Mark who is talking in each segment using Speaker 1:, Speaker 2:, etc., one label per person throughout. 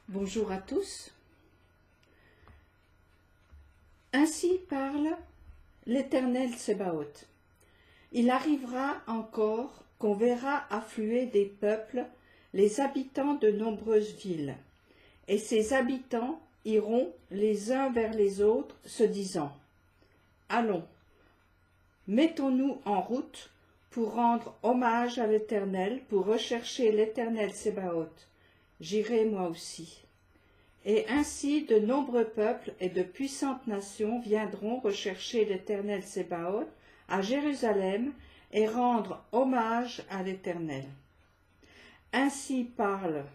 Speaker 1: Bonjour à tous. Ainsi parle l'Éternel Tsebaoth. Il arrivera encore qu'on verra affluer des peuples les habitants de nombreuses villes, et ces habitants iront les uns vers les autres, se disant « Allons, mettons-nous en route pour rendre hommage à l'Éternel, pour rechercher l'Éternel Tsebaoth. J'irai moi aussi. » Et ainsi de nombreux peuples et de puissantes nations viendront rechercher l'Éternel Tsebaoth à Jérusalem et rendre hommage à l'Éternel. Ainsi parle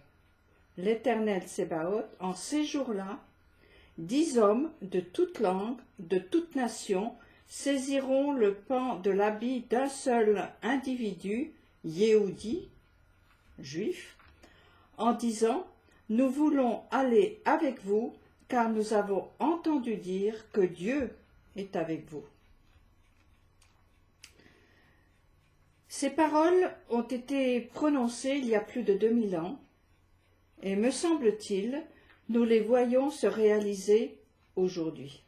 Speaker 1: l'Éternel Tsebaoth, en ces jours-là, 10 hommes de toute langue, de toute nation, saisiront le pan de l'habit d'un seul individu, Yehudi, juif, en disant « Nous voulons aller avec vous, car nous avons entendu dire que Dieu est avec vous. » Ces paroles ont été prononcées il y a plus de 2000 ans, et me semble-t-il, nous les voyons se réaliser aujourd'hui.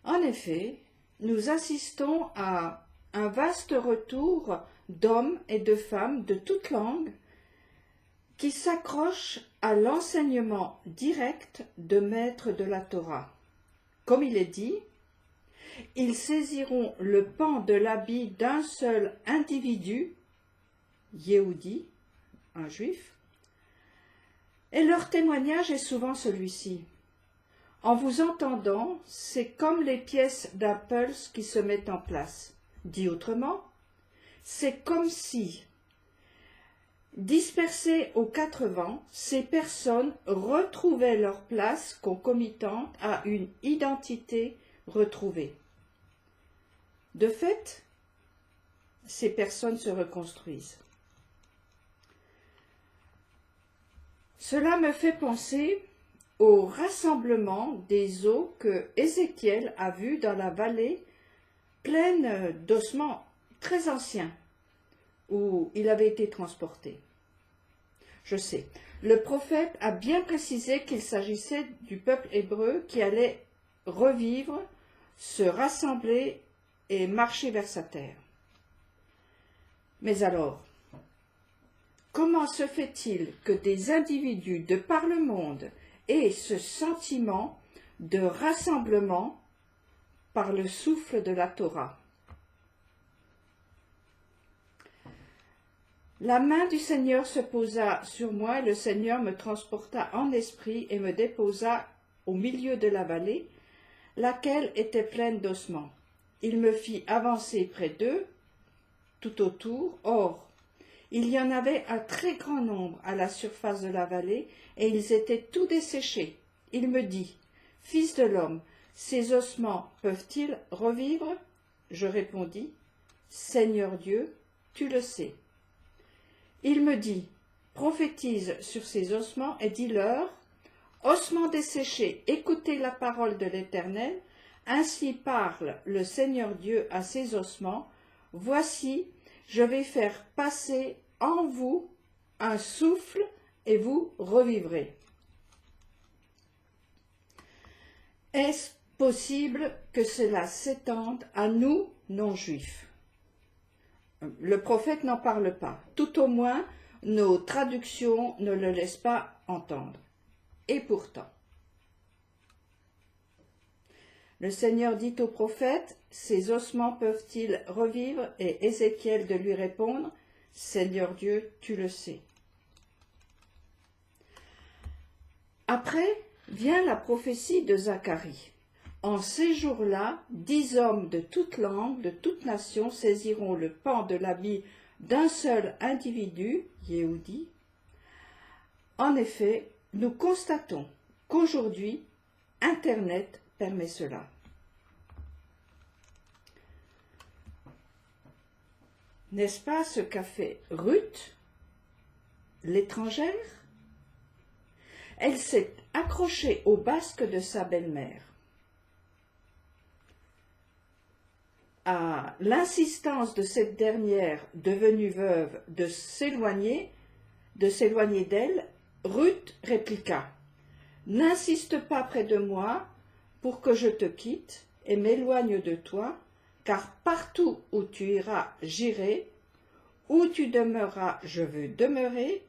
Speaker 1: En effet, nous assistons à un vaste retour d'hommes et de femmes de toutes langues qui s'accrochent à l'enseignement direct de maître de la Torah. Comme il est dit, ils saisiront le pan de l'habit d'un seul individu, Yehudi, un juif, et leur témoignage est souvent celui-ci. En vous entendant, c'est comme les pièces d'un pulse qui se mettent en place. Dit autrement, c'est comme si, dispersées aux 4 vents, ces personnes retrouvaient leur place concomitante à une identité retrouvée. De fait, ces personnes se reconstruisent. Cela me fait penser au rassemblement des eaux que Ézéchiel a vu dans la vallée pleine d'ossements très anciens, où il avait été transporté. Je sais, le prophète a bien précisé qu'il s'agissait du peuple hébreu qui allait revivre, se rassembler et marcher vers sa terre. Mais alors, comment se fait-il que des individus de par le monde aient ce sentiment de rassemblement par le souffle de la Torah? La main du Seigneur se posa sur moi, et le Seigneur me transporta en esprit et me déposa au milieu de la vallée, laquelle était pleine d'ossements. Il me fit avancer près d'eux, tout autour. Or, il y en avait un très grand nombre à la surface de la vallée, et ils étaient tous desséchés. Il me dit, « Fils de l'homme, ces ossements peuvent-ils revivre ?» Je répondis, « Seigneur Dieu, tu le sais. » Il me dit, « Prophétise sur ces ossements et dis-leur, ossements desséchés, écoutez la parole de l'Éternel, ainsi parle le Seigneur Dieu à ces ossements, voici, je vais faire passer en vous un souffle et vous revivrez. » Est-ce possible que cela s'étende à nous, non-juifs? Le prophète n'en parle pas, tout au moins nos traductions ne le laissent pas entendre. Et pourtant, le Seigneur dit au prophète, « Ces ossements peuvent-ils revivre ?» Et Ézéchiel de lui répondre, « Seigneur Dieu, tu le sais. » Après vient la prophétie de Zacharie. En ces jours-là, 10 hommes de toute langue, de toute nation, saisiront le pan de l'habit d'un seul individu, Yehudi. En effet, nous constatons qu'aujourd'hui, Internet permet cela. N'est-ce pas ce qu'a fait Ruth, l'étrangère? Elle s'est accrochée au basque de sa belle-mère. À l'insistance de cette dernière, devenue veuve, de s'éloigner d'elle, Ruth répliqua, « N'insiste pas près de moi pour que je te quitte et m'éloigne de toi, car partout où tu iras, j'irai, où tu demeureras, je veux demeurer,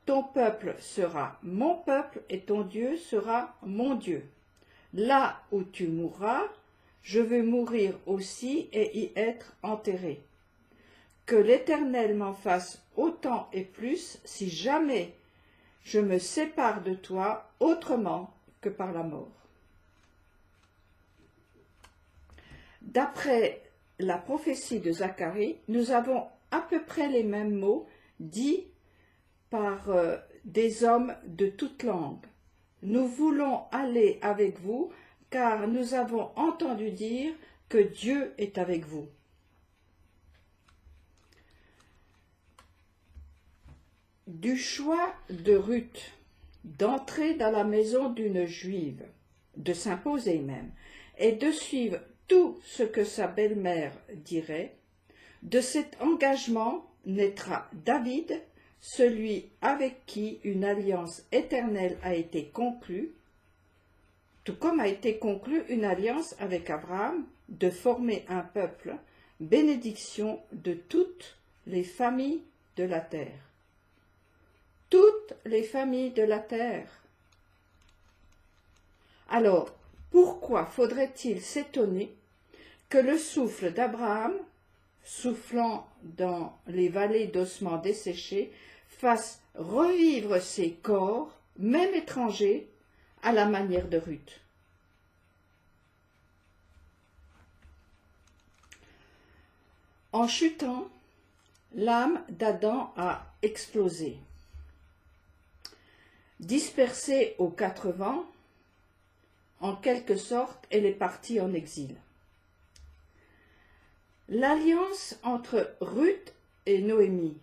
Speaker 1: ton peuple sera mon peuple et ton Dieu sera mon Dieu. Là où tu mourras, je veux mourir aussi et y être enterré. Que l'Éternel m'en fasse autant et plus si jamais je me sépare de toi autrement que par la mort. » D'après la prophétie de Zacharie, nous avons à peu près les mêmes mots dits par des hommes de toute langue. Nous voulons aller avec vous, car nous avons entendu dire que Dieu est avec vous. Du choix de Ruth d'entrer dans la maison d'une Juive, de s'imposer même, et de suivre tout ce que sa belle-mère dirait, de cet engagement naîtra David, celui avec qui une alliance éternelle a été conclue, tout comme a été conclue une alliance avec Abraham de former un peuple, bénédiction de toutes les familles de la terre. Toutes les familles de la terre. Alors, pourquoi faudrait-il s'étonner que le souffle d'Abraham, soufflant dans les vallées d'ossements desséchés, fasse revivre ces corps, même étrangers, à la manière de Ruth? En chutant, l'âme d'Adam a explosé. Dispersée aux quatre vents, en quelque sorte, elle est partie en exil. L'alliance entre Ruth et Noémie,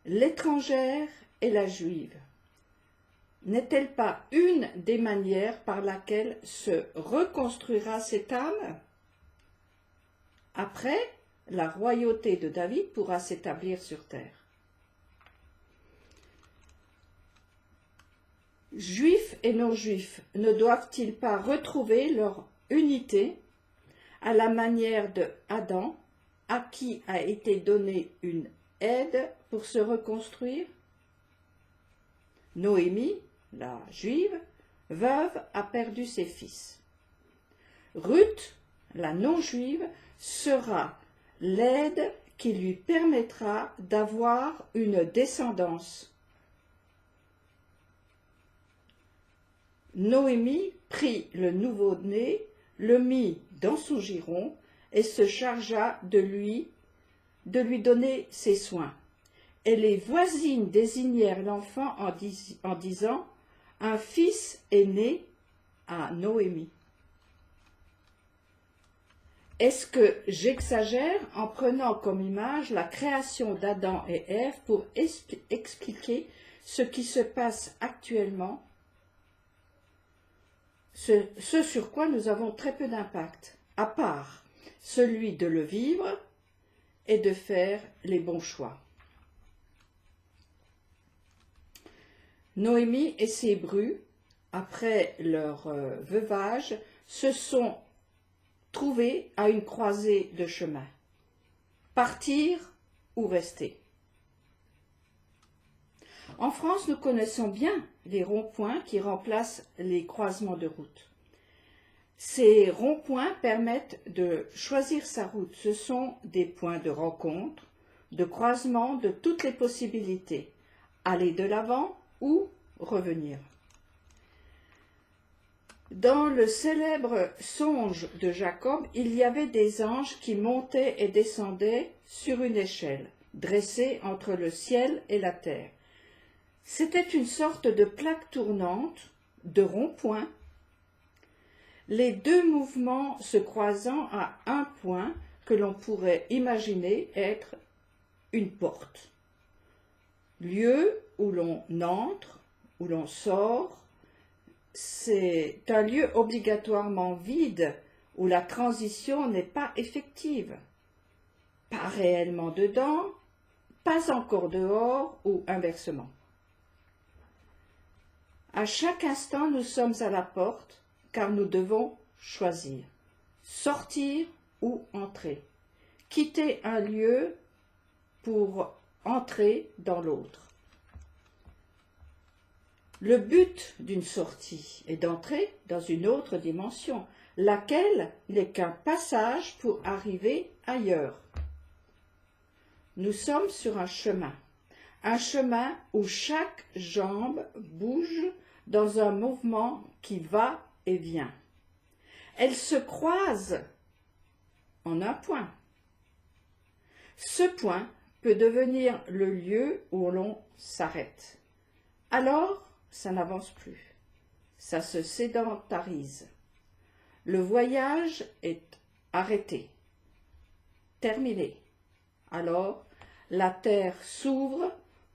Speaker 1: l'étrangère et la juive, n'est-elle pas une des manières par laquelle se reconstruira cette âme? Après, la royauté de David pourra s'établir sur terre. Juifs et non-juifs ne doivent-ils pas retrouver leur unité à la manière de Adam, à qui a été donnée une aide pour se reconstruire? Noémie, la juive, veuve, a perdu ses fils. Ruth, la non-juive, sera l'aide qui lui permettra d'avoir une descendance. Noémie prit le nouveau-né, le mit dans son giron et se chargea de lui donner ses soins. Et les voisines désignèrent l'enfant en disant « Un fils est né à Noémie ». Est-ce que j'exagère en prenant comme image la création d'Adam et Ève pour expliquer ce qui se passe actuellement, ce sur quoi nous avons très peu d'impact, à part celui de le vivre et de faire les bons choix. Noémie et ses brus, après leur veuvage, se sont trouvés à une croisée de chemin. Partir ou rester. En France, nous connaissons bien les ronds-points qui remplacent les croisements de route. Ces ronds-points permettent de choisir sa route. Ce sont des points de rencontre, de croisement de toutes les possibilités. Aller de l'avant ou revenir. Dans le célèbre songe de Jacob, il y avait des anges qui montaient et descendaient sur une échelle, dressée entre le ciel et la terre. C'était une sorte de plaque tournante, de rond-point, les deux mouvements se croisant à un point que l'on pourrait imaginer être une porte. Lieu où l'on entre, où l'on sort, c'est un lieu obligatoirement vide, où la transition n'est pas effective. Pas réellement dedans, pas encore dehors, ou inversement. À chaque instant, nous sommes à la porte, car nous devons choisir, sortir ou entrer, quitter un lieu pour entrer dans l'autre. Le but d'une sortie est d'entrer dans une autre dimension, laquelle n'est qu'un passage pour arriver ailleurs. Nous sommes sur un chemin où chaque jambe bouge dans un mouvement qui va et vient. Elles se croisent en un point. Ce point peut devenir le lieu où l'on s'arrête. Alors, ça n'avance plus, ça se sédentarise. Le voyage est arrêté, terminé. Alors, la terre s'ouvre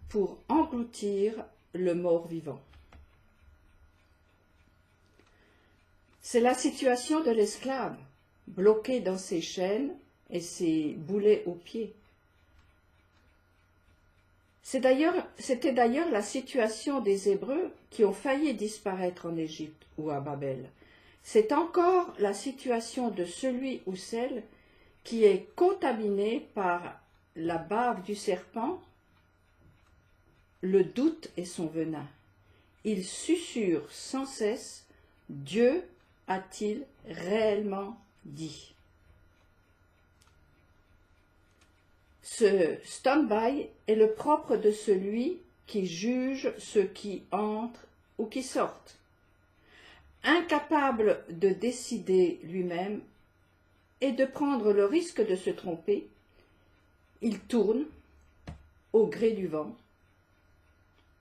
Speaker 1: pour engloutir le mort-vivant. C'est la situation de l'esclave, bloqué dans ses chaînes et ses boulets aux pieds. C'était d'ailleurs la situation des Hébreux qui ont failli disparaître en Égypte ou à Babel. C'est encore la situation de celui ou celle qui est contaminé par la bave du serpent, le doute et son venin. Il susurre sans cesse « Dieu a-t-il réellement dit ?» Ce stand-by est le propre de celui qui juge ceux qui entrent ou qui sortent. Incapable de décider lui-même et de prendre le risque de se tromper, il tourne au gré du vent,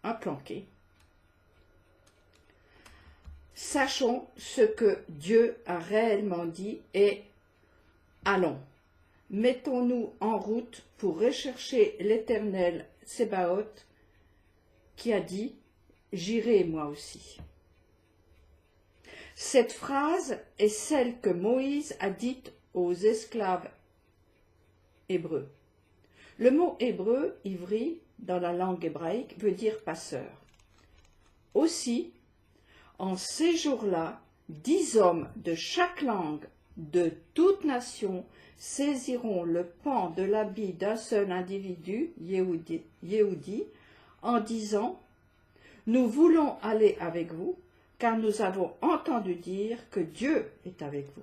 Speaker 1: un planqué. Sachons ce que Dieu a réellement dit et allons. Mettons-nous en route pour rechercher l'Éternel Tsebaoth qui a dit « J'irai moi aussi ». Cette phrase est celle que Moïse a dite aux esclaves hébreux. Le mot hébreu, ivri, dans la langue hébraïque, veut dire passeur. Aussi, en ces jours-là, 10 hommes de chaque langue, de toute nation, saisiront le pan de l'habit d'un seul individu, Yehudi, en disant « Nous voulons aller avec vous, car nous avons entendu dire que Dieu est avec vous. »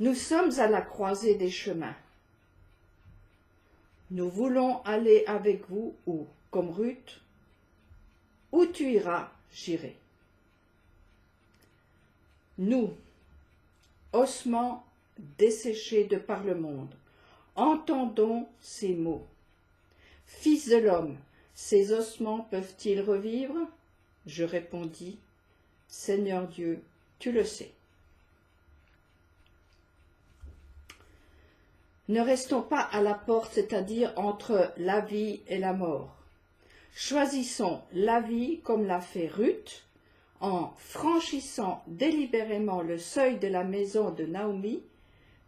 Speaker 1: Nous sommes à la croisée des chemins. Nous voulons aller avec vous où, comme Ruth, où tu iras, j'irai. Nous, ossements desséchés de par le monde, entendons ces mots. Fils de l'homme, ces ossements peuvent-ils revivre? Je répondis, Seigneur Dieu, tu le sais. Ne restons pas à la porte, c'est-à-dire entre la vie et la mort. Choisissons la vie comme l'a fait Ruth, en franchissant délibérément le seuil de la maison de Naomi,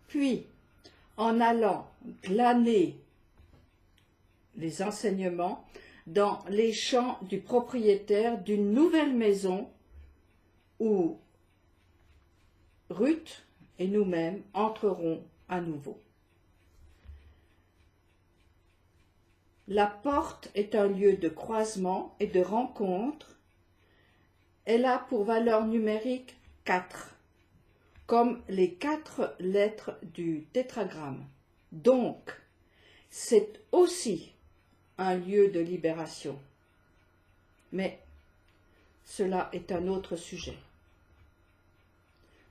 Speaker 1: puis en allant glaner les enseignements dans les champs du propriétaire d'une nouvelle maison où Ruth et nous-mêmes entrerons à nouveau. La porte est un lieu de croisement et de rencontre. Elle a pour valeur numérique 4, comme les 4 lettres du tétragramme. Donc, c'est aussi un lieu de libération. Mais cela est un autre sujet.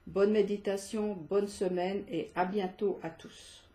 Speaker 1: Bonne méditation, bonne semaine et à bientôt à tous.